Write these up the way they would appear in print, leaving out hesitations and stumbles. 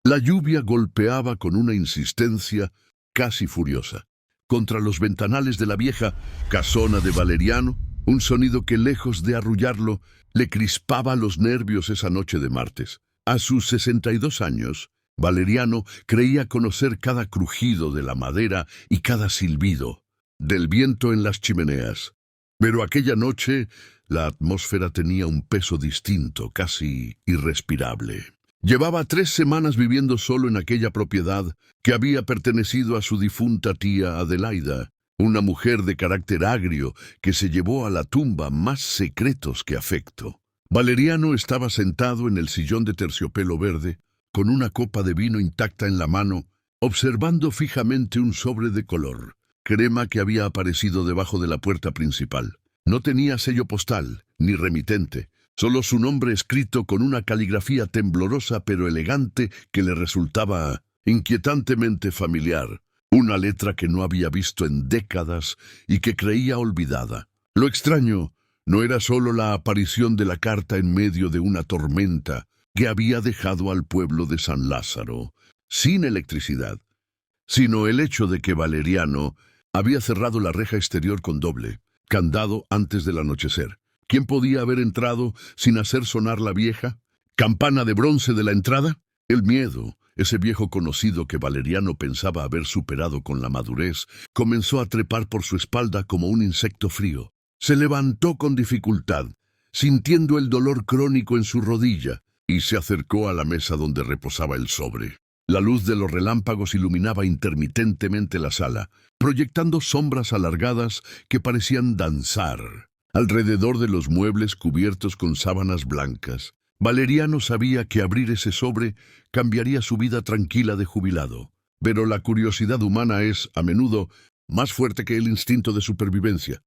La lluvia golpeaba con una insistencia casi furiosa contra los ventanales de la vieja casona de Valeriano, un sonido que, lejos de arrullarlo, le crispaba los nervios esa noche de martes. A sus 62 años, Valeriano creía conocer cada crujido de la madera y cada silbido del viento en las chimeneas. Pero aquella noche la atmósfera tenía un peso distinto, casi irrespirable. Llevaba 3 semanas viviendo solo en aquella propiedad que había pertenecido a su difunta tía Adelaida, una mujer de carácter agrio que se llevó a la tumba más secretos que afecto. Valeriano estaba sentado en el sillón de terciopelo verde, con una copa de vino intacta en la mano, observando fijamente un sobre de color crema que había aparecido debajo de la puerta principal. No tenía sello postal, ni remitente, solo su nombre escrito con una caligrafía temblorosa pero elegante que le resultaba inquietantemente familiar, una letra que no había visto en décadas y que creía olvidada. Lo extraño no era solo la aparición de la carta en medio de una tormenta que había dejado al pueblo de San Lázaro sin electricidad, sino el hecho de que Valeriano había cerrado la reja exterior con doble candado antes del anochecer. ¿Quién podía haber entrado sin hacer sonar la vieja campana de bronce de la entrada? El miedo, ese viejo conocido que Valeriano pensaba haber superado con la madurez, comenzó a trepar por su espalda como un insecto frío. Se levantó con dificultad, sintiendo el dolor crónico en su rodilla, y se acercó a la mesa donde reposaba el sobre. La luz de los relámpagos iluminaba intermitentemente la sala, proyectando sombras alargadas que parecían danzar alrededor de los muebles cubiertos con sábanas blancas. Valeriano sabía que abrir ese sobre cambiaría su vida tranquila de jubilado. Pero la curiosidad humana es, a menudo, más fuerte que el instinto de supervivencia.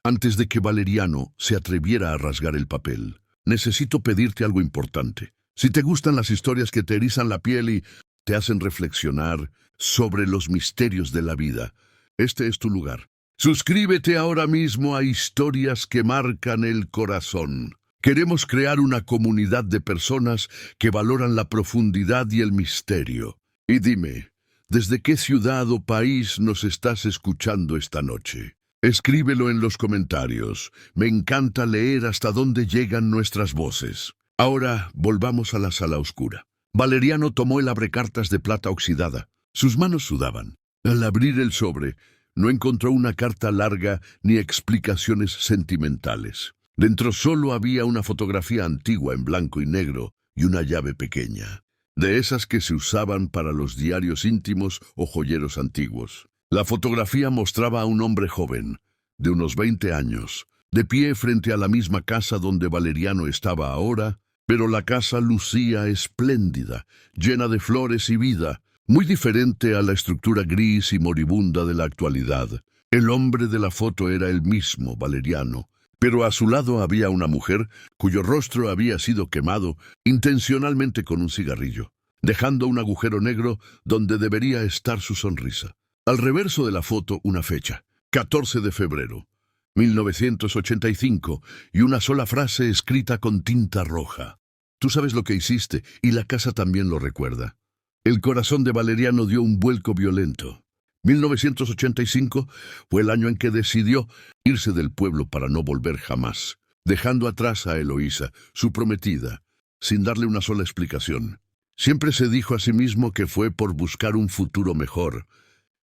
Antes de que Valeriano se atreviera a rasgar el papel, necesito pedirte algo importante. Si te gustan las historias que te erizan la piel y te hacen reflexionar sobre los misterios de la vida, este es tu lugar. Suscríbete ahora mismo a Historias que Marcan el Corazón. Queremos crear una comunidad de personas que valoran la profundidad y el misterio. Y dime, ¿desde qué ciudad o país nos estás escuchando esta noche? Escríbelo en los comentarios. Me encanta leer hasta dónde llegan nuestras voces. Ahora volvamos a la sala oscura. Valeriano tomó el abrecartas de plata oxidada. Sus manos sudaban. Al abrir el sobre, no encontró una carta larga ni explicaciones sentimentales. Dentro solo había una fotografía antigua en blanco y negro y una llave pequeña, de esas que se usaban para los diarios íntimos o joyeros antiguos. La fotografía mostraba a un hombre joven, de unos 20 años, de pie frente a la misma casa donde Valeriano estaba ahora, pero la casa lucía espléndida, llena de flores y vida, muy diferente a la estructura gris y moribunda de la actualidad. El hombre de la foto era el mismo Valeriano, pero a su lado había una mujer cuyo rostro había sido quemado intencionalmente con un cigarrillo, dejando un agujero negro donde debería estar su sonrisa. Al reverso de la foto una fecha, 14 de febrero, 1985, y una sola frase escrita con tinta roja. Tú sabes lo que hiciste, y la casa también lo recuerda. El corazón de Valeriano dio un vuelco violento. 1985 fue el año en que decidió irse del pueblo para no volver jamás, dejando atrás a Eloísa, su prometida, sin darle una sola explicación. Siempre se dijo a sí mismo que fue por buscar un futuro mejor,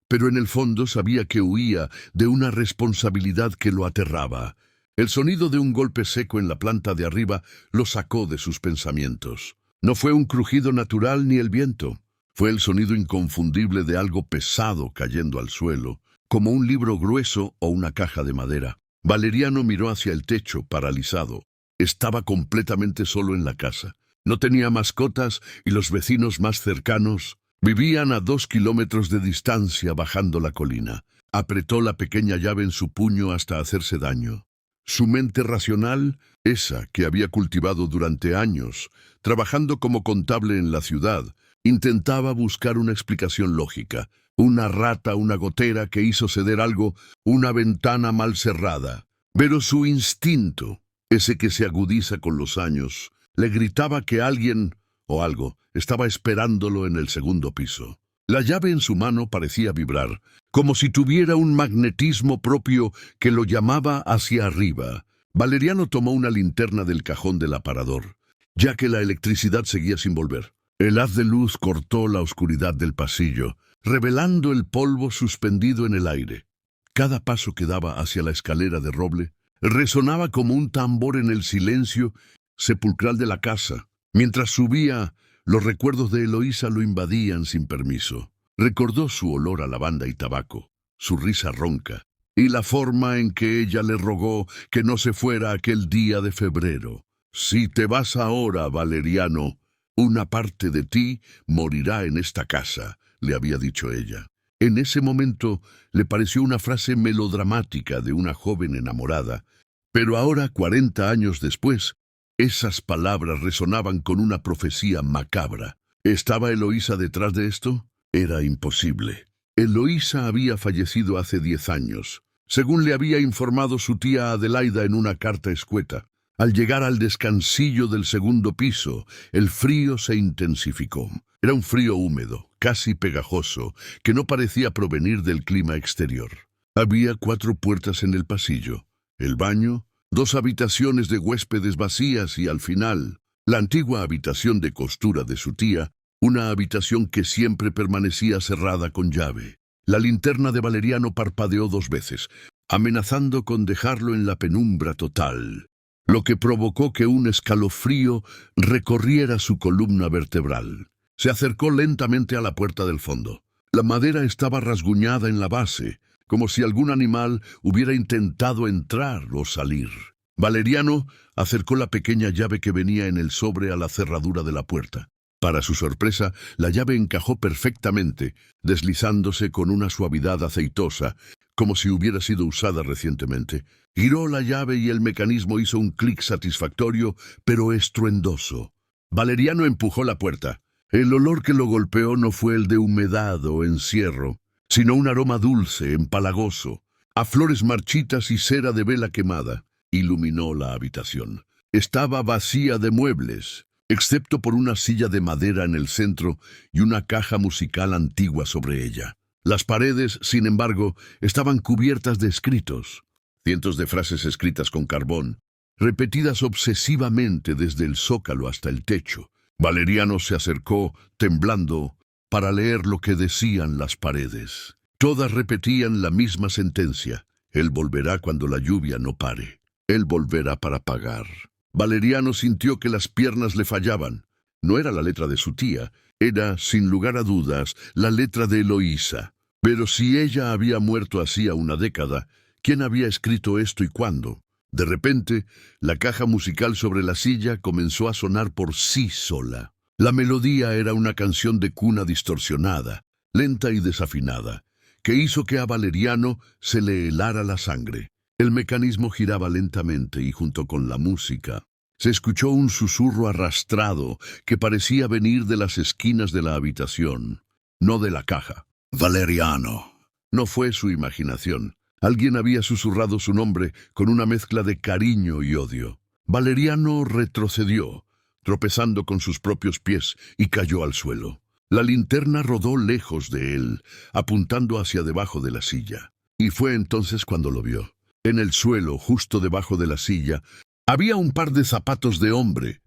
pero en el fondo sabía que huía de una responsabilidad que lo aterraba. El sonido de un golpe seco en la planta de arriba lo sacó de sus pensamientos. No fue un crujido natural ni el viento. Fue el sonido inconfundible de algo pesado cayendo al suelo, como un libro grueso o una caja de madera. Valeriano miró hacia el techo, paralizado. Estaba completamente solo en la casa. No tenía mascotas y los vecinos más cercanos vivían a 2 kilómetros de distancia bajando la colina. Apretó la pequeña llave en su puño hasta hacerse daño. Su mente racional, esa que había cultivado durante años, trabajando como contable en la ciudad, intentaba buscar una explicación lógica. Una rata, una gotera que hizo ceder algo, una ventana mal cerrada. Pero su instinto, ese que se agudiza con los años, le gritaba que alguien, o algo estaba esperándolo en el segundo piso. La llave en su mano parecía vibrar, como si tuviera un magnetismo propio que lo llamaba hacia arriba. Valeriano tomó una linterna del cajón del aparador, ya que la electricidad seguía sin volver. El haz de luz cortó la oscuridad del pasillo, revelando el polvo suspendido en el aire. Cada paso que daba hacia la escalera de roble resonaba como un tambor en el silencio sepulcral de la casa. Mientras subía, los recuerdos de Eloísa lo invadían sin permiso. Recordó su olor a lavanda y tabaco, su risa ronca, y la forma en que ella le rogó que no se fuera aquel día de febrero. «Si te vas ahora, Valeriano, una parte de ti morirá en esta casa», le había dicho ella. En ese momento le pareció una frase melodramática de una joven enamorada, pero ahora, 40 años después, esas palabras resonaban con una profecía macabra. ¿Estaba Eloísa detrás de esto? Era imposible. Eloísa había fallecido hace 10 años, según le había informado su tía Adelaida en una carta escueta. Al llegar al descansillo del segundo piso, el frío se intensificó. Era un frío húmedo, casi pegajoso, que no parecía provenir del clima exterior. Había 4 puertas en el pasillo: el baño, 2 habitaciones de huéspedes vacías y, al final, la antigua habitación de costura de su tía, una habitación que siempre permanecía cerrada con llave. La linterna de Valeriano parpadeó 2 veces, amenazando con dejarlo en la penumbra total, lo que provocó que un escalofrío recorriera su columna vertebral. Se acercó lentamente a la puerta del fondo. La madera estaba rasguñada en la base, como si algún animal hubiera intentado entrar o salir. Valeriano acercó la pequeña llave que venía en el sobre a la cerradura de la puerta. Para su sorpresa, la llave encajó perfectamente, deslizándose con una suavidad aceitosa, como si hubiera sido usada recientemente. Giró la llave y el mecanismo hizo un clic satisfactorio, pero estruendoso. Valeriano empujó la puerta. El olor que lo golpeó no fue el de humedad o encierro, sino un aroma dulce, empalagoso, a flores marchitas y cera de vela quemada. Iluminó la habitación. Estaba vacía de muebles, excepto por una silla de madera en el centro y una caja musical antigua sobre ella. Las paredes, sin embargo, estaban cubiertas de escritos, cientos de frases escritas con carbón, repetidas obsesivamente desde el zócalo hasta el techo. Valeriano se acercó, temblando, para leer lo que decían las paredes. Todas repetían la misma sentencia: él volverá cuando la lluvia no pare. Él volverá para pagar. Valeriano sintió que las piernas le fallaban. No era la letra de su tía, era, sin lugar a dudas, la letra de Eloísa. Pero si ella había muerto hacía una década, ¿quién había escrito esto y cuándo? De repente, la caja musical sobre la silla comenzó a sonar por sí sola. La melodía era una canción de cuna distorsionada, lenta y desafinada, que hizo que a Valeriano se le helara la sangre. El mecanismo giraba lentamente y, junto con la música, se escuchó un susurro arrastrado que parecía venir de las esquinas de la habitación, no de la caja. «Valeriano». No fue su imaginación. Alguien había susurrado su nombre con una mezcla de cariño y odio. Valeriano retrocedió, tropezando con sus propios pies, y cayó al suelo. La linterna rodó lejos de él, apuntando hacia debajo de la silla. Y fue entonces cuando lo vio. En el suelo, justo debajo de la silla, había un par de zapatos de hombre,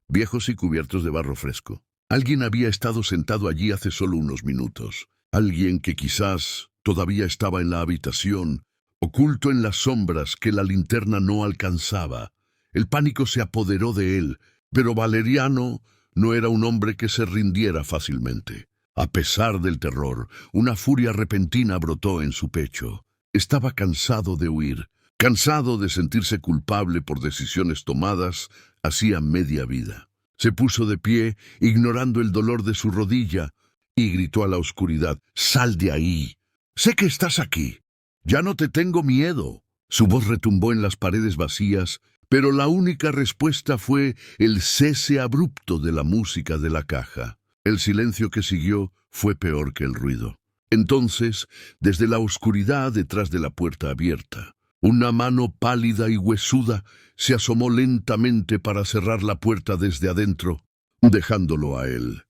viejos y cubiertos de barro fresco. Alguien había estado sentado allí hace solo unos minutos. Alguien que quizás todavía estaba en la habitación, oculto en las sombras que la linterna no alcanzaba. El pánico se apoderó de él, pero Valeriano no era un hombre que se rindiera fácilmente. A pesar del terror, una furia repentina brotó en su pecho. Estaba cansado de huir, cansado de sentirse culpable por decisiones tomadas hacía media vida. Se puso de pie, ignorando el dolor de su rodilla, y gritó a la oscuridad: «¡Sal de ahí! Sé que estás aquí. Ya no te tengo miedo». Su voz retumbó en las paredes vacías, pero la única respuesta fue el cese abrupto de la música de la caja. El silencio que siguió fue peor que el ruido. Entonces, desde la oscuridad detrás de la puerta abierta, una mano pálida y huesuda se asomó lentamente para cerrar la puerta desde adentro. dejándolo a él.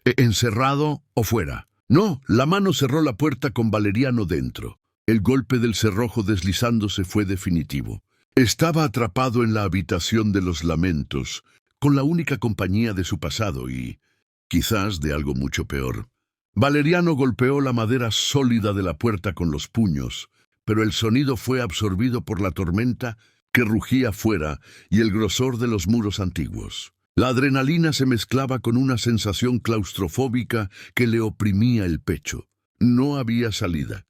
¿Encerrado o fuera? No, la mano cerró la puerta con Valeriano dentro. El golpe del cerrojo deslizándose fue definitivo. Estaba atrapado en la habitación de los lamentos, con la única compañía de su pasado y, quizás, de algo mucho peor. Valeriano golpeó la madera sólida de la puerta con los puños, pero el sonido fue absorbido por la tormenta que rugía fuera y el grosor de los muros antiguos. La adrenalina se mezclaba con una sensación claustrofóbica que le oprimía el pecho. No había salida.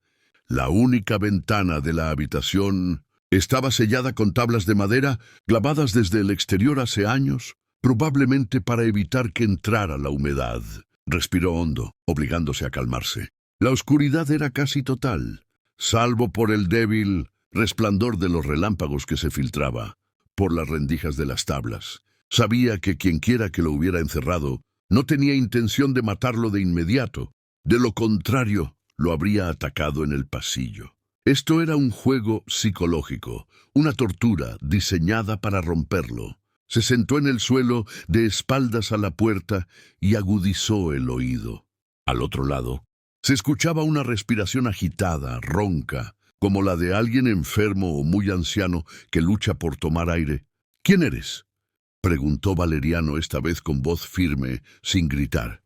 La única ventana de la habitación estaba sellada con tablas de madera clavadas desde el exterior hace años, probablemente para evitar que entrara la humedad. Respiró hondo, obligándose a calmarse. La oscuridad era casi total, salvo por el débil resplandor de los relámpagos que se filtraba por las rendijas de las tablas. Sabía que quienquiera que lo hubiera encerrado no tenía intención de matarlo de inmediato. De lo contrario, lo habría atacado en el pasillo. Esto era un juego psicológico, una tortura diseñada para romperlo. Se sentó en el suelo, de espaldas a la puerta, y agudizó el oído. Al otro lado, se escuchaba una respiración agitada, ronca, como la de alguien enfermo o muy anciano que lucha por tomar aire. ¿Quién eres?, preguntó Valeriano, esta vez con voz firme, sin gritar.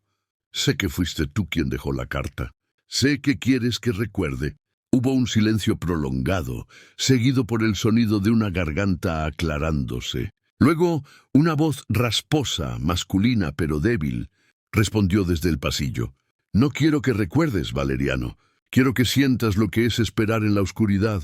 Sé que fuiste tú quien dejó la carta. Sé que quieres que recuerde. Hubo un silencio prolongado, seguido por el sonido de una garganta aclarándose. Luego, una voz rasposa, masculina pero débil, respondió desde el pasillo. No quiero que recuerdes, Valeriano. Quiero que sientas lo que es esperar en la oscuridad.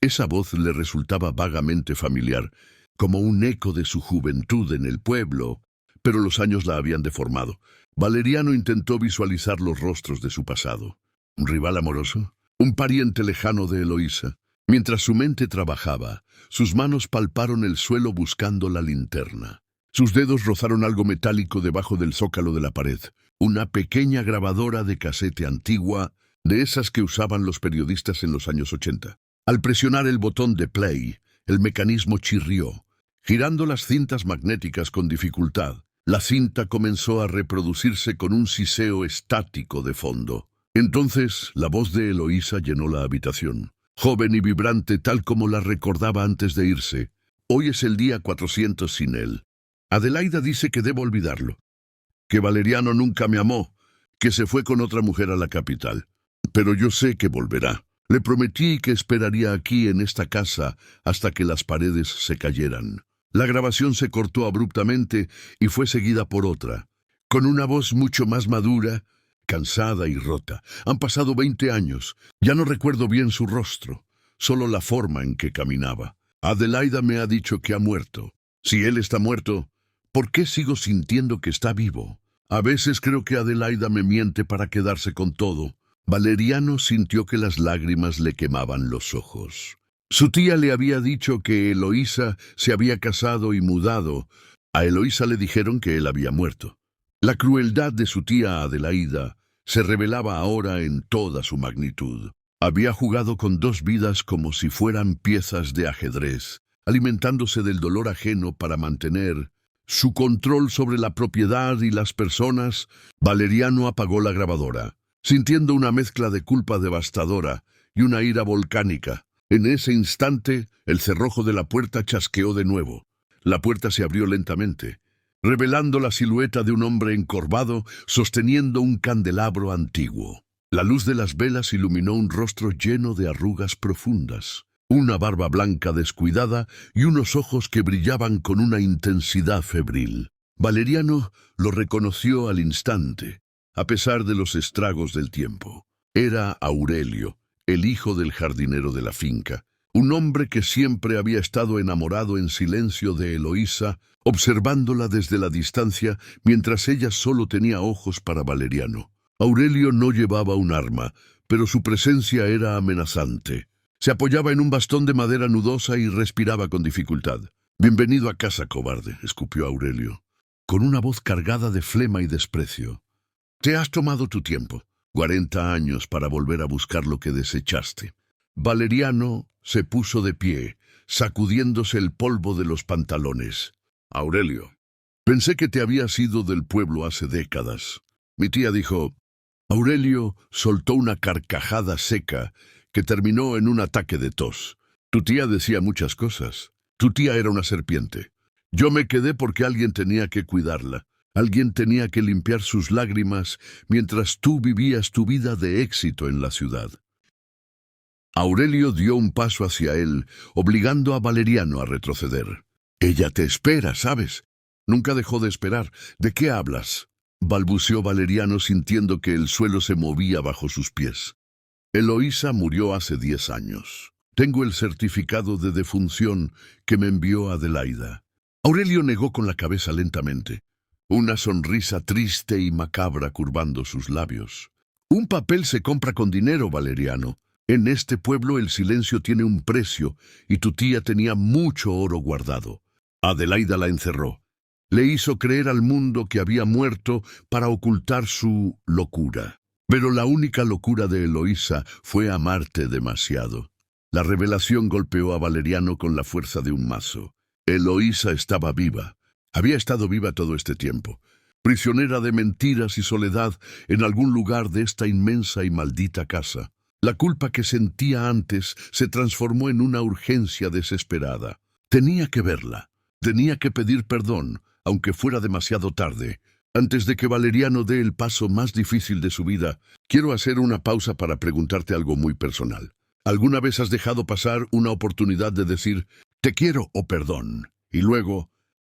Esa voz le resultaba vagamente familiar, como un eco de su juventud en el pueblo, pero los años la habían deformado. Valeriano intentó visualizar los rostros de su pasado. ¿Un rival amoroso? ¿Un pariente lejano de Eloísa? Mientras su mente trabajaba, sus manos palparon el suelo buscando la linterna. Sus dedos rozaron algo metálico debajo del zócalo de la pared, una pequeña grabadora de casete antigua, de esas que usaban los periodistas en los años 80. Al presionar el botón de play, el mecanismo chirrió, girando las cintas magnéticas con dificultad. La cinta comenzó a reproducirse con un siseo estático de fondo. Entonces, la voz de Eloísa llenó la habitación. Joven y vibrante tal como la recordaba antes de irse. Hoy es el día 400 sin él. Adelaida dice que debo olvidarlo. Que Valeriano nunca me amó, que se fue con otra mujer a la capital. Pero yo sé que volverá. Le prometí que esperaría aquí en esta casa hasta que las paredes se cayeran. La grabación se cortó abruptamente y fue seguida por otra, con una voz mucho más madura, cansada y rota. Han pasado 20 años. Ya no recuerdo bien su rostro, solo la forma en que caminaba. Adelaida me ha dicho que ha muerto. Si él está muerto, ¿por qué sigo sintiendo que está vivo? A veces creo que Adelaida me miente para quedarse con todo. Valeriano sintió que las lágrimas le quemaban los ojos. Su tía le había dicho que Eloísa se había casado y mudado. A Eloísa le dijeron que él había muerto. La crueldad de su tía Adelaida se revelaba ahora en toda su magnitud. Había jugado con dos vidas como si fueran piezas de ajedrez, alimentándose del dolor ajeno para mantener su control sobre la propiedad y las personas. Valeriano apagó la grabadora, sintiendo una mezcla de culpa devastadora y una ira volcánica. En ese instante, el cerrojo de la puerta chasqueó de nuevo. La puerta se abrió lentamente, revelando la silueta de un hombre encorvado sosteniendo un candelabro antiguo. La luz de las velas iluminó un rostro lleno de arrugas profundas, una barba blanca descuidada y unos ojos que brillaban con una intensidad febril. Valeriano lo reconoció al instante, a pesar de los estragos del tiempo. Era Aurelio, el hijo del jardinero de la finca, un hombre que siempre había estado enamorado en silencio de Eloísa, observándola desde la distancia mientras ella solo tenía ojos para Valeriano. Aurelio no llevaba un arma, pero su presencia era amenazante. Se apoyaba en un bastón de madera nudosa y respiraba con dificultad. «Bienvenido a casa, cobarde», escupió Aurelio, con una voz cargada de flema y desprecio. «Te has tomado tu tiempo, 40 años para volver a buscar lo que desechaste». Valeriano se puso de pie, sacudiéndose el polvo de los pantalones. «Aurelio, Pensé que te habías ido del pueblo hace décadas. Mi tía dijo. Aurelio soltó una carcajada seca que terminó en un ataque de tos. Tu tía decía muchas cosas. Tu tía era una serpiente. Yo me quedé porque alguien tenía que cuidarla. Alguien tenía que limpiar sus lágrimas mientras tú vivías tu vida de éxito en la ciudad. Aurelio dio un paso hacia él, obligando a Valeriano a retroceder. Ella te espera, ¿sabes? Nunca dejó de esperar. ¿De qué hablas? Balbuceó Valeriano sintiendo que el suelo se movía bajo sus pies. Eloísa murió hace 10 años. Tengo el certificado de defunción que me envió Adelaida. Aurelio negó con la cabeza lentamente, una sonrisa triste y macabra curvando sus labios. Un papel se compra con dinero, Valeriano. En este pueblo el silencio tiene un precio y tu tía tenía mucho oro guardado. Adelaida la encerró. Le hizo creer al mundo que había muerto para ocultar su locura. Pero la única locura de Eloísa fue amarte demasiado. La revelación golpeó a Valeriano con la fuerza de un mazo. Eloísa estaba viva. Había estado viva todo este tiempo, prisionera de mentiras y soledad en algún lugar de esta inmensa y maldita casa. La culpa que sentía antes se transformó en una urgencia desesperada. Tenía que verla. Tenía que pedir perdón, aunque fuera demasiado tarde. Antes de que Valeriano dé el paso más difícil de su vida, quiero hacer una pausa para preguntarte algo muy personal. ¿Alguna vez has dejado pasar una oportunidad de decir, te quiero o perdón, y luego,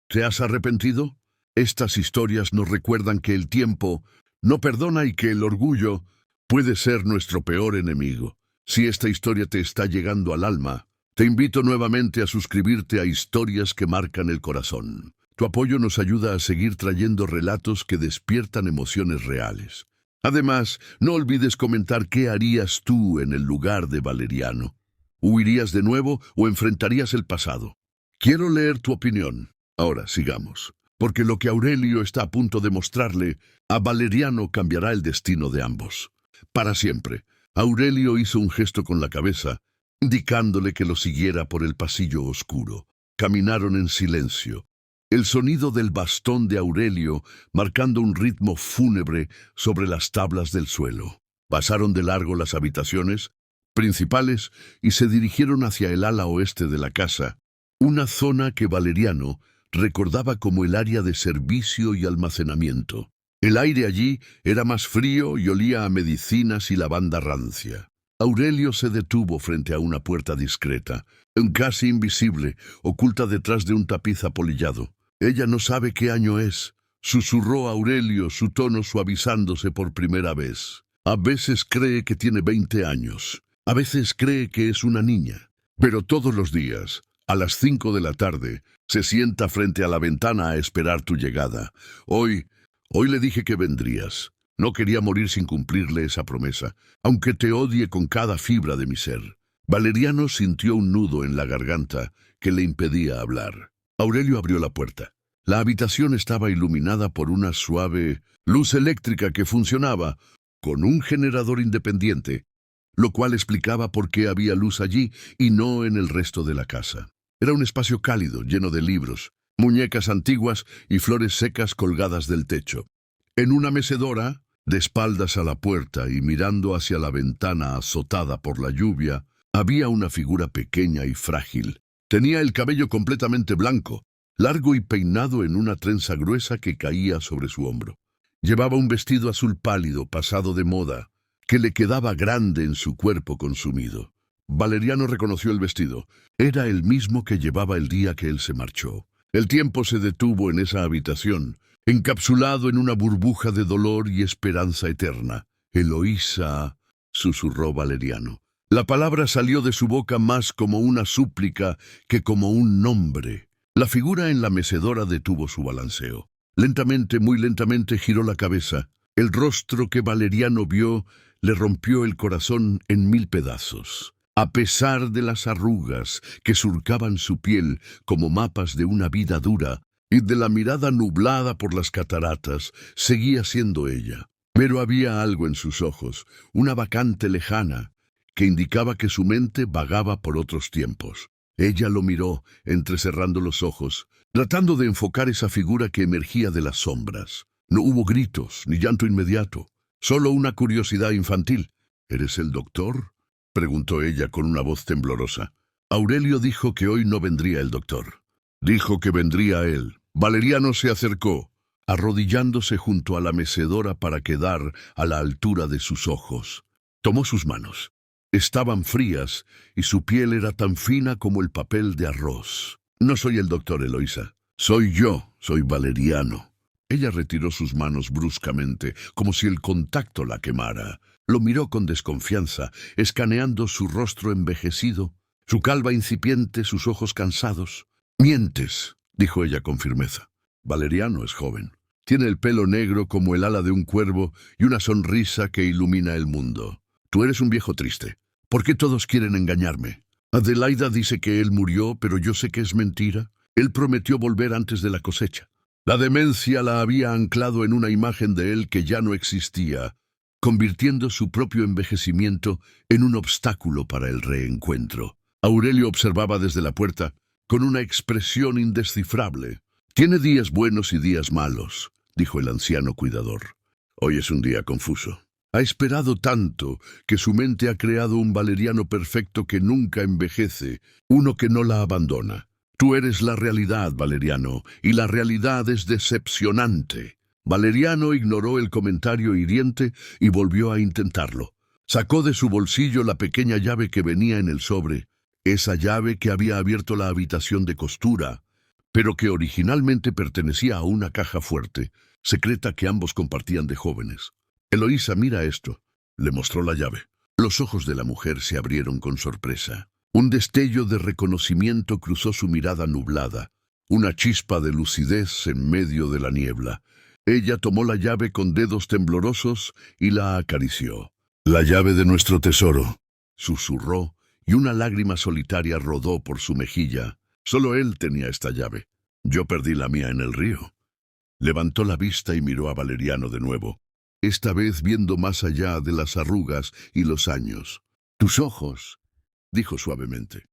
te has arrepentido? Estas historias nos recuerdan que el tiempo no perdona y que el orgullo puede ser nuestro peor enemigo. Si esta historia te está llegando al alma, te invito nuevamente a suscribirte a Historias que Marcan el Corazón. Tu apoyo nos ayuda a seguir trayendo relatos que despiertan emociones reales. Además, no olvides comentar qué harías tú en el lugar de Valeriano. ¿Huirías de nuevo o enfrentarías el pasado? Quiero leer tu opinión. Ahora, sigamos. Porque lo que Aurelio está a punto de mostrarle a Valeriano cambiará el destino de ambos. Para siempre. Aurelio hizo un gesto con la cabeza, indicándole que lo siguiera por el pasillo oscuro. Caminaron en silencio. El sonido del bastón de Aurelio marcando un ritmo fúnebre sobre las tablas del suelo. Pasaron de largo las habitaciones principales y se dirigieron hacia el ala oeste de la casa, una zona que Valeriano recordaba como el área de servicio y almacenamiento. El aire allí era más frío y olía a medicinas y lavanda rancia. Aurelio se detuvo frente a una puerta discreta, casi invisible, oculta detrás de un tapiz apolillado. Ella no sabe qué año es, susurró Aurelio, su tono suavizándose por primera vez. A veces cree que tiene 20 años, a veces cree que es una niña, pero todos los días, a las 5 de la tarde, se sienta frente a la ventana a esperar tu llegada. Hoy le dije que vendrías. No quería morir sin cumplirle esa promesa, aunque te odie con cada fibra de mi ser. Valeriano sintió un nudo en la garganta que le impedía hablar. Aurelio abrió la puerta. La habitación estaba iluminada por una suave luz eléctrica que funcionaba con un generador independiente, lo cual explicaba por qué había luz allí y no en el resto de la casa. Era un espacio cálido, lleno de libros, muñecas antiguas y flores secas colgadas del techo. En una mecedora, de espaldas a la puerta y mirando hacia la ventana azotada por la lluvia, había una figura pequeña y frágil. Tenía el cabello completamente blanco, largo y peinado en una trenza gruesa que caía sobre su hombro. Llevaba un vestido azul pálido, pasado de moda, que le quedaba grande en su cuerpo consumido. Valeriano reconoció el vestido. Era el mismo que llevaba el día que él se marchó. El tiempo se detuvo en esa habitación, encapsulado en una burbuja de dolor y esperanza eterna. Eloísa, susurró Valeriano. La palabra salió de su boca más como una súplica que como un nombre. La figura en la mecedora detuvo su balanceo. Lentamente, muy lentamente giró la cabeza. El rostro que Valeriano vio le rompió el corazón en 1000 pedazos. A pesar de las arrugas que surcaban su piel como mapas de una vida dura y de la mirada nublada por las cataratas, seguía siendo ella. Pero había algo en sus ojos, una vacante lejana, que indicaba que su mente vagaba por otros tiempos. Ella lo miró, entrecerrando los ojos, tratando de enfocar esa figura que emergía de las sombras. No hubo gritos, ni llanto inmediato, solo una curiosidad infantil. ¿Eres el doctor?, preguntó ella con una voz temblorosa. Aurelio dijo que hoy no vendría el doctor. Dijo que vendría él. Valeriano se acercó, arrodillándose junto a la mecedora para quedar a la altura de sus ojos. Tomó sus manos. Estaban frías y su piel era tan fina como el papel de arroz. No soy el doctor, Eloísa. Soy Valeriano. Ella retiró sus manos bruscamente, como si el contacto la quemara. Lo miró con desconfianza, escaneando su rostro envejecido, su calva incipiente, sus ojos cansados. «Mientes», dijo ella con firmeza. Valeriano es joven. Tiene el pelo negro como el ala de un cuervo y una sonrisa que ilumina el mundo. Tú eres un viejo triste. ¿Por qué todos quieren engañarme? Adelaida dice que él murió, pero yo sé que es mentira. Él prometió volver antes de la cosecha. La demencia la había anclado en una imagen de él que ya no existía, convirtiendo su propio envejecimiento en un obstáculo para el reencuentro. Aurelio observaba desde la puerta, con una expresión indescifrable. «Tiene días buenos y días malos», dijo el anciano cuidador. «Hoy es un día confuso. Ha esperado tanto que su mente ha creado un Valeriano perfecto que nunca envejece, uno que no la abandona. Tú eres la realidad, Valeriano, y la realidad es decepcionante». Valeriano ignoró el comentario hiriente y volvió a intentarlo. Sacó de su bolsillo la pequeña llave que venía en el sobre, esa llave que había abierto la habitación de costura, pero que originalmente pertenecía a una caja fuerte, secreta que ambos compartían de jóvenes. «Eloísa, mira esto», le mostró la llave. Los ojos de la mujer se abrieron con sorpresa. Un destello de reconocimiento cruzó su mirada nublada, una chispa de lucidez en medio de la niebla. Ella tomó la llave con dedos temblorosos y la acarició. «La llave de nuestro tesoro», susurró, y una lágrima solitaria rodó por su mejilla. Solo él tenía esta llave. «Yo perdí la mía en el río». Levantó la vista y miró a Valeriano de nuevo, esta vez viendo más allá de las arrugas y los años. «Tus ojos», dijo suavemente.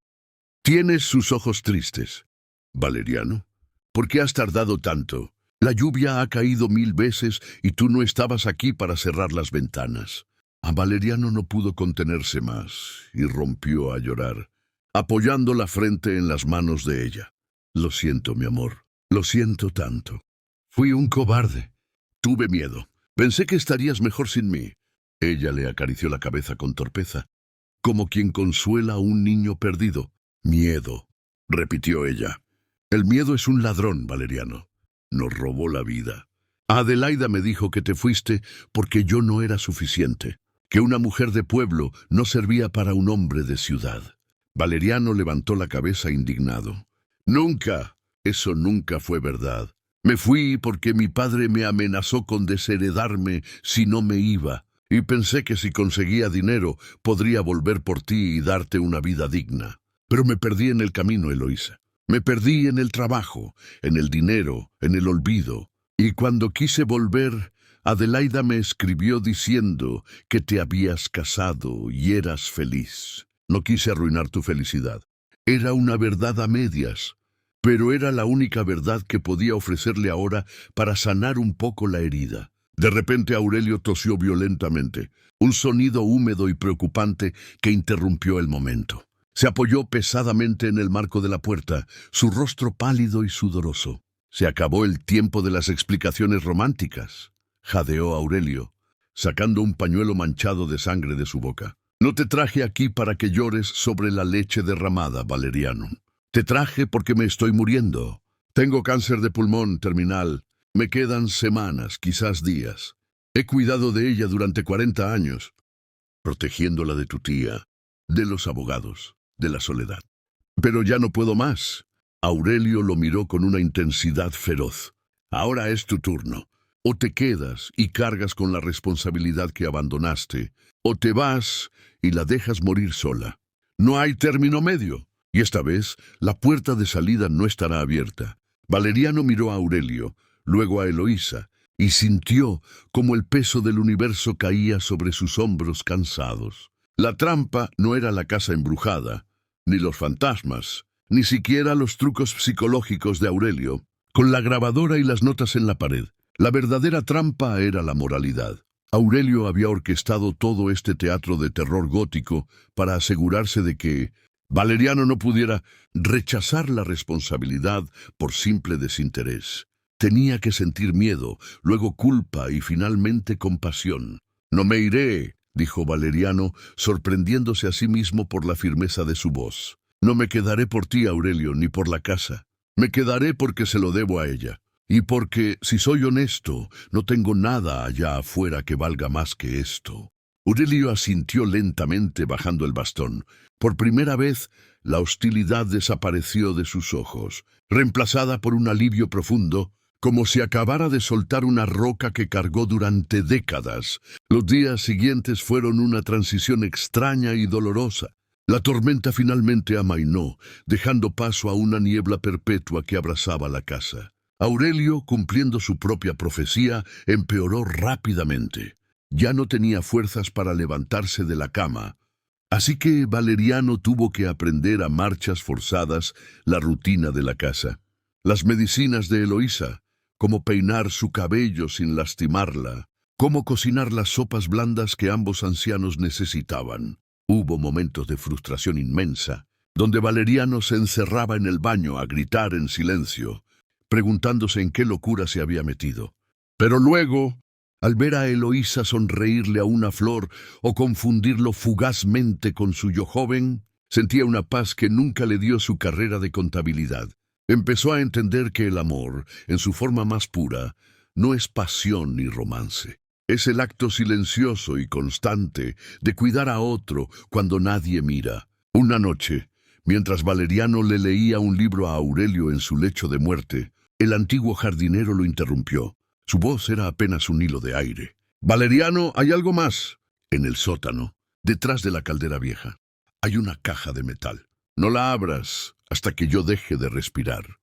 «Tienes sus ojos tristes». «Valeriano, ¿por qué has tardado tanto? La lluvia ha caído 1000 veces y tú no estabas aquí para cerrar las ventanas». A Valeriano no pudo contenerse más y rompió a llorar, apoyando la frente en las manos de ella. «Lo siento, mi amor, lo siento tanto. Fui un cobarde. Tuve miedo. Pensé que estarías mejor sin mí». Ella le acarició la cabeza con torpeza, como quien consuela a un niño perdido. «Miedo», repitió ella. «El miedo es un ladrón, Valeriano. Nos robó la vida. Adelaida me dijo que te fuiste porque yo no era suficiente, que una mujer de pueblo no servía para un hombre de ciudad». Valeriano levantó la cabeza indignado. «Nunca, eso nunca fue verdad. Me fui porque mi padre me amenazó con desheredarme si no me iba, y pensé que si conseguía dinero podría volver por ti y darte una vida digna. Pero me perdí en el camino, Eloísa. Me perdí en el trabajo, en el dinero, en el olvido. Y cuando quise volver, Adelaida me escribió diciendo que te habías casado y eras feliz. No quise arruinar tu felicidad. Era una verdad a medias, pero era la única verdad que podía ofrecerle ahora para sanar un poco la herida. De repente Aurelio tosió violentamente, un sonido húmedo y preocupante que interrumpió el momento. Se apoyó pesadamente en el marco de la puerta, su rostro pálido y sudoroso. «Se acabó el tiempo de las explicaciones románticas», jadeó Aurelio, sacando un pañuelo manchado de sangre de su boca. «No te traje aquí para que llores sobre la leche derramada, Valeriano. Te traje porque me estoy muriendo. Tengo cáncer de pulmón terminal. Me quedan semanas, quizás días. He cuidado de ella durante 40 años, protegiéndola de tu tía, de los abogados, de la soledad. Pero ya no puedo más». Aurelio lo miró con una intensidad feroz. «Ahora es tu turno. O te quedas y cargas con la responsabilidad que abandonaste, o te vas y la dejas morir sola. No hay término medio. Y esta vez, la puerta de salida no estará abierta». Valeriano miró a Aurelio, luego a Eloísa, y sintió como el peso del universo caía sobre sus hombros cansados. La trampa no era la casa embrujada, ni los fantasmas. ni siquiera los trucos psicológicos de Aurelio, con la grabadora y las notas en la pared. La verdadera trampa era la moralidad. Aurelio había orquestado todo este teatro de terror gótico para asegurarse de que Valeriano no pudiera rechazar la responsabilidad por simple desinterés. Tenía que sentir miedo, luego culpa y finalmente compasión. «No me iré», dijo Valeriano, sorprendiéndose a sí mismo por la firmeza de su voz. «No me quedaré por ti, Aurelio, ni por la casa. Me quedaré porque se lo debo a ella. Y porque, si soy honesto, no tengo nada allá afuera que valga más que esto». Aurelio asintió lentamente bajando el bastón. Por primera vez, la hostilidad desapareció de sus ojos, reemplazada por un alivio profundo, como si acabara de soltar una roca que cargó durante décadas. Los días siguientes fueron una transición extraña y dolorosa. La tormenta finalmente amainó, dejando paso a una niebla perpetua que abrazaba la casa. Aurelio, cumpliendo su propia profecía, empeoró rápidamente. Ya no tenía fuerzas para levantarse de la cama, así que Valeriano tuvo que aprender a marchas forzadas la rutina de la casa. Las medicinas de Eloísa, cómo peinar su cabello sin lastimarla, cómo cocinar las sopas blandas que ambos ancianos necesitaban. Hubo momentos de frustración inmensa, donde Valeriano se encerraba en el baño a gritar en silencio, preguntándose en qué locura se había metido. Pero luego, al ver a Eloísa sonreírle a una flor o confundirlo fugazmente con su yo joven, sentía una paz que nunca le dio su carrera de contabilidad. Empezó a entender que el amor, en su forma más pura, no es pasión ni romance. Es el acto silencioso y constante de cuidar a otro cuando nadie mira. Una noche, mientras Valeriano le leía un libro a Aurelio en su lecho de muerte, el antiguo jardinero lo interrumpió. Su voz era apenas un hilo de aire. «Valeriano, hay algo más». En el sótano, detrás de la caldera vieja, hay una caja de metal. «No la abras hasta que yo deje de respirar».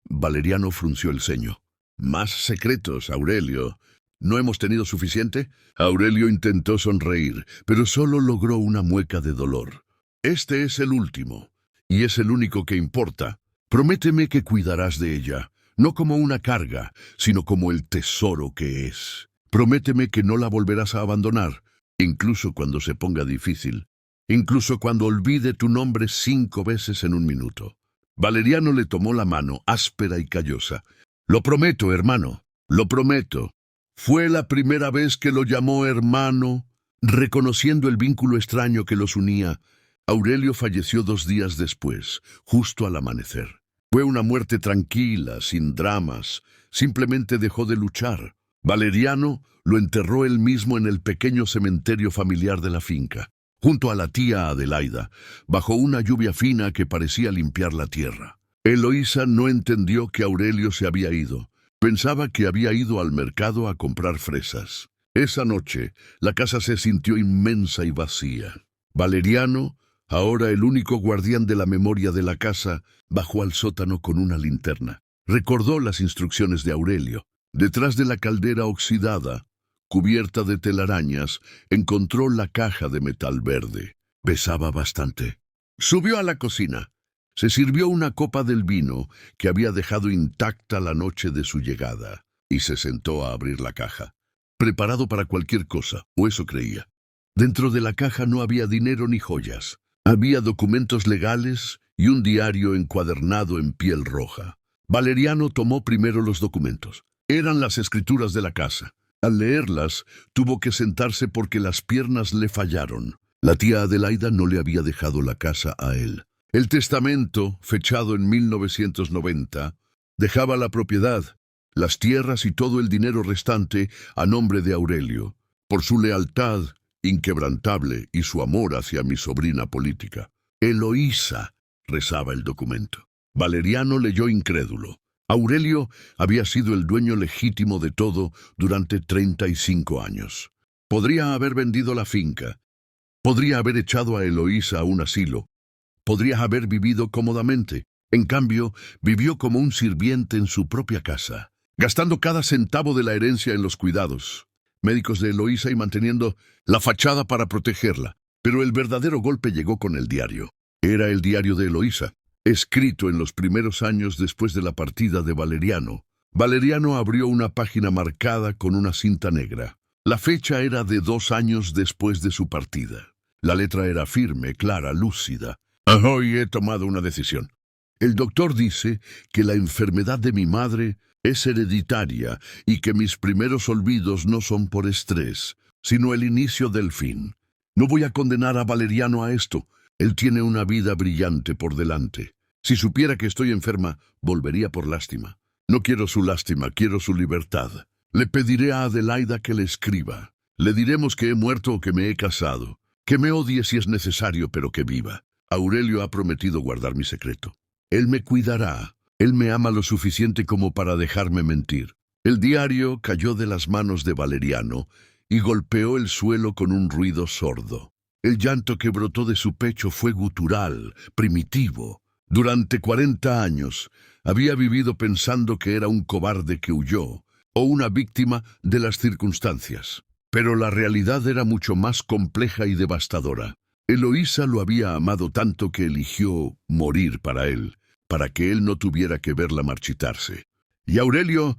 Valeriano frunció el ceño. «Más secretos, Aurelio. ¿No hemos tenido suficiente?» Aurelio intentó sonreír, pero solo logró una mueca de dolor. «Este es el último, y es el único que importa. Prométeme que cuidarás de ella, no como una carga, sino como el tesoro que es. Prométeme que no la volverás a abandonar, incluso cuando se ponga difícil, incluso cuando olvide tu nombre 5 veces en un minuto». Valeriano le tomó la mano, áspera y callosa. «Lo prometo, hermano, lo prometo». Fue la primera vez que lo llamó hermano, reconociendo el vínculo extraño que los unía. Aurelio falleció 2 días después, justo al amanecer. Fue una muerte tranquila, sin dramas, simplemente dejó de luchar. Valeriano lo enterró él mismo en el pequeño cementerio familiar de la finca, junto a la tía Adelaida, bajo una lluvia fina que parecía limpiar la tierra. Eloísa no entendió que Aurelio se había ido. Pensaba que había ido al mercado a comprar fresas. Esa noche, la casa se sintió inmensa y vacía. Valeriano, ahora el único guardián de la memoria de la casa, bajó al sótano con una linterna. Recordó las instrucciones de Aurelio. Detrás de la caldera oxidada, cubierta de telarañas, encontró la caja de metal verde. Pesaba bastante. Subió a la cocina. Se sirvió una copa del vino que había dejado intacta la noche de su llegada y se sentó a abrir la caja, preparado para cualquier cosa, o eso creía. Dentro de la caja no había dinero ni joyas. Había documentos legales y un diario encuadernado en piel roja. Valeriano tomó primero los documentos. Eran las escrituras de la casa. Al leerlas, tuvo que sentarse porque las piernas le fallaron. La tía Adelaida no le había dejado la casa a él. El testamento, fechado en 1990, dejaba la propiedad, las tierras y todo el dinero restante a nombre de Aurelio, por su lealtad inquebrantable y su amor hacia mi sobrina política. Eloísa, rezaba el documento. Valeriano leyó incrédulo. Aurelio había sido el dueño legítimo de todo durante 35 años. Podría haber vendido la finca, podría haber echado a Eloísa a un asilo, podría haber vivido cómodamente. En cambio, vivió como un sirviente en su propia casa, gastando cada centavo de la herencia en los cuidados médicos de Eloísa y manteniendo la fachada para protegerla. Pero el verdadero golpe llegó con el diario. Era el diario de Eloísa. escrito en los primeros años después de la partida de Valeriano. Valeriano abrió una página marcada con una cinta negra. La fecha era de 2 años después de su partida. La letra era firme, clara, lúcida. Hoy he tomado una decisión. El doctor dice que la enfermedad de mi madre es hereditaria y que mis primeros olvidos no son por estrés, sino el inicio del fin. No voy a condenar a Valeriano a esto. Él tiene una vida brillante por delante. Si supiera que estoy enferma, volvería por lástima. No quiero su lástima, quiero su libertad. Le pediré a Adelaida que le escriba. Le diremos que he muerto o que me he casado. Que me odie si es necesario, pero que viva. Aurelio ha prometido guardar mi secreto. Él me cuidará. Él me ama lo suficiente como para dejarme mentir. El diario cayó de las manos de Valeriano y golpeó el suelo con un ruido sordo. El llanto que brotó de su pecho fue gutural, primitivo. Durante 40 años había vivido pensando que era un cobarde que huyó, o una víctima de las circunstancias. Pero la realidad era mucho más compleja y devastadora. Eloísa lo había amado tanto que eligió morir para él, para que él no tuviera que verla marchitarse. Y Aurelio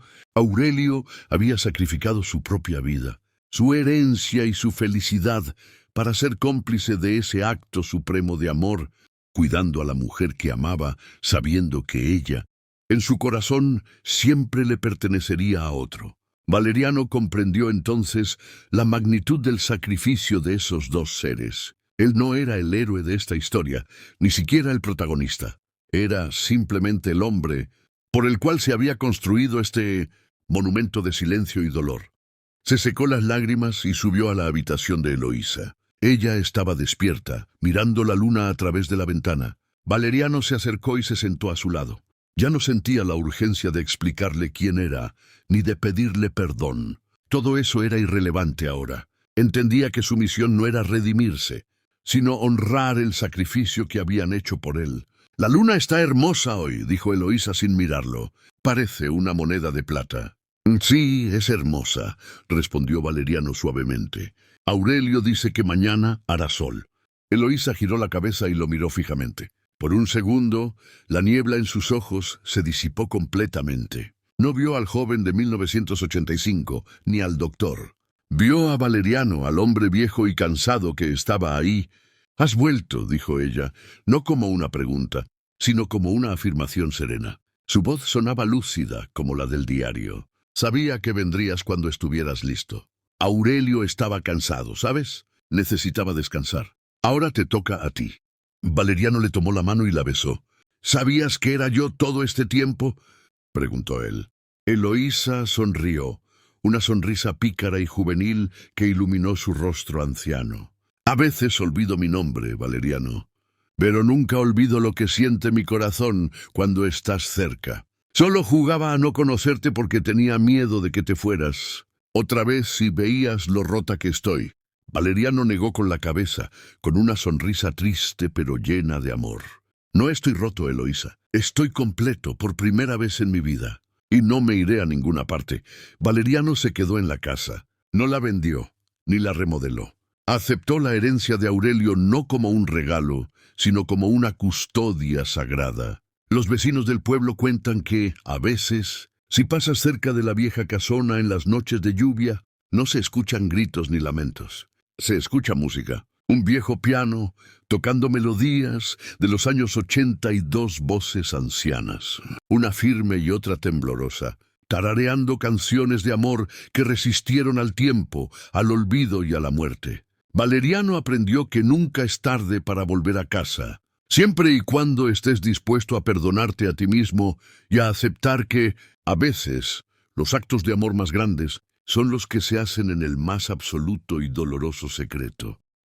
había sacrificado su propia vida, su herencia y su felicidad para ser cómplice de ese acto supremo de amor, cuidando a la mujer que amaba, sabiendo que ella, en su corazón, siempre le pertenecería a otro. Valeriano comprendió entonces la magnitud del sacrificio de esos 2 seres. Él no era el héroe de esta historia, ni siquiera el protagonista. Era simplemente el hombre por el cual se había construido este monumento de silencio y dolor. Se secó las lágrimas y subió a la habitación de Eloísa. Ella estaba despierta, mirando la luna a través de la ventana. Valeriano se acercó y se sentó a su lado. Ya no sentía la urgencia de explicarle quién era, ni de pedirle perdón. Todo eso era irrelevante ahora. Entendía que su misión no era redimirse, sino honrar el sacrificio que habían hecho por él. «La luna está hermosa hoy», dijo Eloísa sin mirarlo. «Parece una moneda de plata». «Sí, es hermosa», respondió Valeriano suavemente. «Aurelio dice que mañana hará sol». Eloísa giró la cabeza y lo miró fijamente. Por un segundo, la niebla en sus ojos se disipó completamente. No vio al joven de 1985, ni al doctor. Vio a Valeriano, al hombre viejo y cansado que estaba ahí. «Has vuelto», dijo ella, no como una pregunta, sino como una afirmación serena. Su voz sonaba lúcida, como la del diario. «Sabía que vendrías cuando estuvieras listo. Aurelio estaba cansado, ¿sabes? Necesitaba descansar. Ahora te toca a ti». Valeriano le tomó la mano y la besó. «¿Sabías que era yo todo este tiempo?», preguntó él. Eloísa sonrió, una sonrisa pícara y juvenil que iluminó su rostro anciano. «A veces olvido mi nombre, Valeriano, pero nunca olvido lo que siente mi corazón cuando estás cerca. Solo jugaba a no conocerte porque tenía miedo de que te fueras. Otra vez si veías lo rota que estoy». Valeriano negó con la cabeza, con una sonrisa triste pero llena de amor. «No estoy roto, Eloísa. Estoy completo por primera vez en mi vida. Y no me iré a ninguna parte». Valeriano se quedó en la casa. No la vendió, ni la remodeló. Aceptó la herencia de Aurelio no como un regalo, sino como una custodia sagrada. Los vecinos del pueblo cuentan que, a veces, si pasas cerca de la vieja casona en las noches de lluvia, no se escuchan gritos ni lamentos. Se escucha música, un viejo piano, tocando melodías de los años 80 y 2 voces ancianas, una firme y otra temblorosa, tarareando canciones de amor que resistieron al tiempo, al olvido y a la muerte. Valeriano aprendió que nunca es tarde para volver a casa, siempre y cuando estés dispuesto a perdonarte a ti mismo y a aceptar que, a veces, los actos de amor más grandes son los que se hacen en el más absoluto y doloroso secreto.